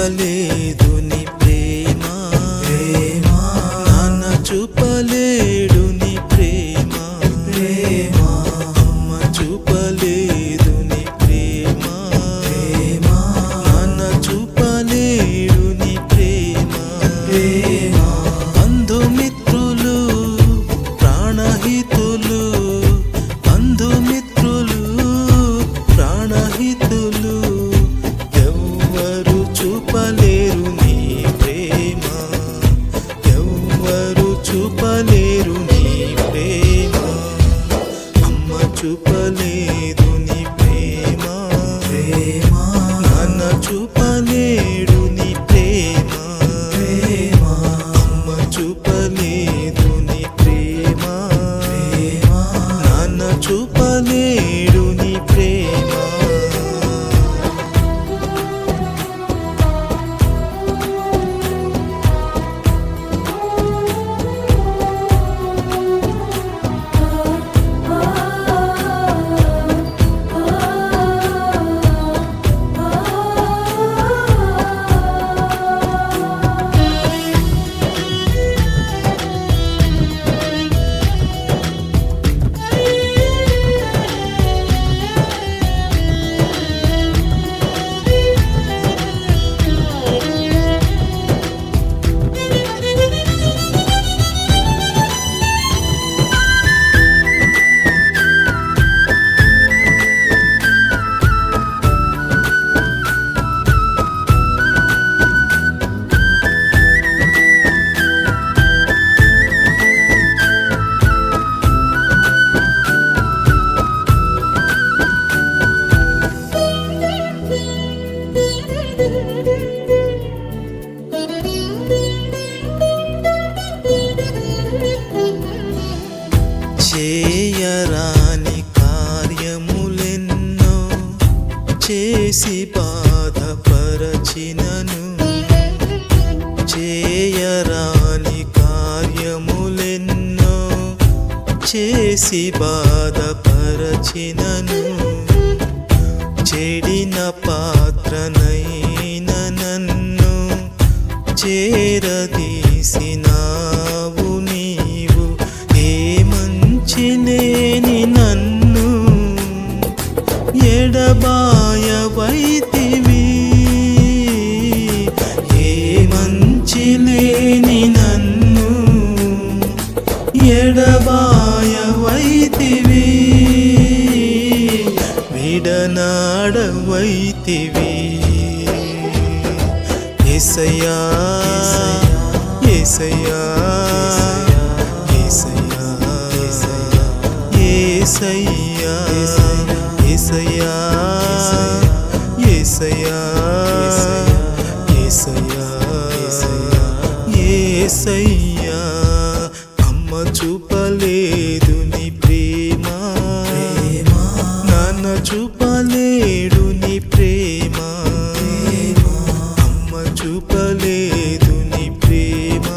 చూపలేదు నీ ప్రేమ నాన్న చూపలేడు నీ ప్రేమ అమ్మ చూపలేదు నీ ప్రేమ నాన్న చూపలేడు నీ ప్రేమ బంధుమిత్రులు ప్రాణహితులు బంధుమిత్రులు ప్రాణహితులు ఎవ్వరు చూపలేరు నీ ప్రేమ ఎవ్వరు చూపలేరు నీ ప్రేమ అమ్మ చూపలేదు నీ ప్రేమ నాన్న చూపలేడు నీ ప్రేమ అమ్మ చూపలేదు నీ ప్రేమ నాన్న చూపలేడు నీ ప్రేమ చేయరాని కార్యములెన్నో చేసి బాధపరచినను చేయరాని కార్యములెన్నో చేసి బాధపరచినను చెడిన పాత్రనైన నన్ను చేరదీసినావు నీవు ఏ మంచి లేని నన్ను ఎడబాయవైతివి ఏ మంచి లేని నన్ను ఎడబాయవైతివి విడనాడవైతివి యేసయ్యా యేసయ్యా యేసయ్యా యేసయ్యా యేసయ్యా యేసయ్యా యేసయ్యా యేసయ్యా అమ్మ చూపలేదు నీ ప్రేమ నాన్న చూపలేడు నీ ప్రేమ అమ్మ చూపలేదు నీ ప్రేమ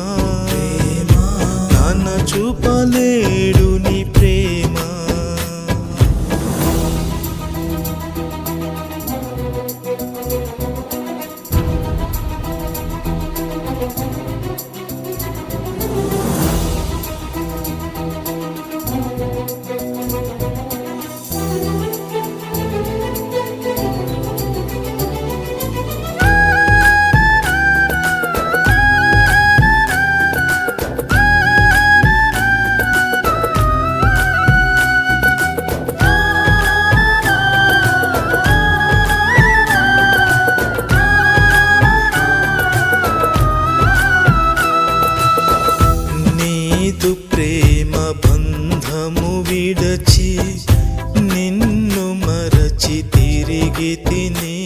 నాన్న చూపలేడు నీ ప్రేమ నీదు ప్రేమ బంధము విడచి నిన్ను మరచి తిరిగి తిని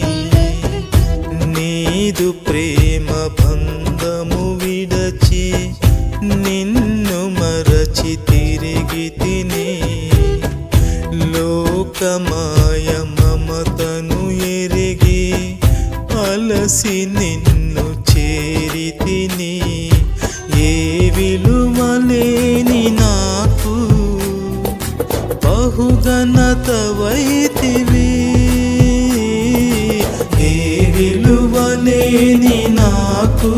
నీదు ప్రేమ బంధము విడచి నిన్ను మరచి తిరిగి తిని లోకమాయ మమతను ఎరిగి అలసి నిన్ను చేరి తిని ఏ విలువలేని నాకు బహుఘనతవైతివి ఏ విలువలే లేని నాకు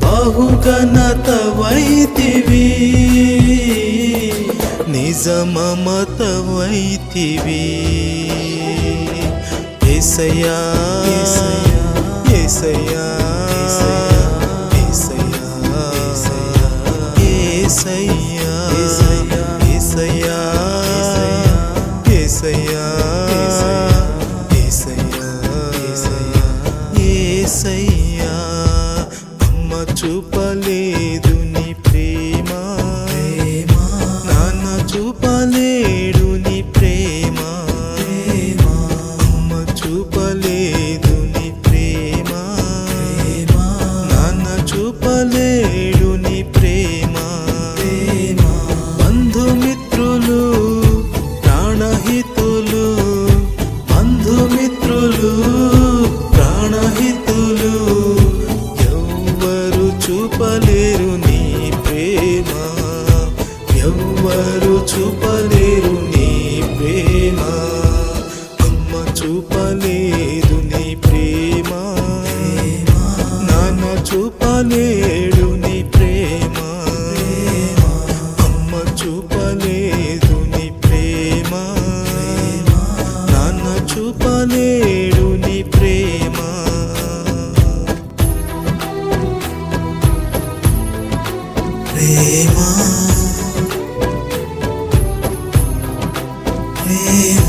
బహుఘనత వైతివి, నిజ మమత వైతివి. యేసయ్యా యేసయ్యా యేసయ్యా యేసయ్యా యేసయ్యా యేసయ్యా యేసయ్యా. అమ్మ చూపలేదు నీ ప్రేమ, నాన్న చూపలేడు నీ ప్రేమ. అమ్మ చూపలేదు నీ ప్రేమ, నాన్న చూపలేడు నీ ప్రేమ. బంధుమిత్రులు ప్రాణహితులు, బంధుమిత్రులు ప్రాణహితులు ఎవ్వరు చూపలేరు నీ ప్రేమ, ఎవ్వరు చూపలేరు నీ ప్రేమ. అమ్మ చూపలేదు నీ ప్రేమ, నాన్న చూపలేడు నీ ప్రేమ. అమ్మ చూపలేదు నీ ప్రేమ, నాన్న చూపలేడు నీ ప్రేమ. ప్రేమ ప్రేమ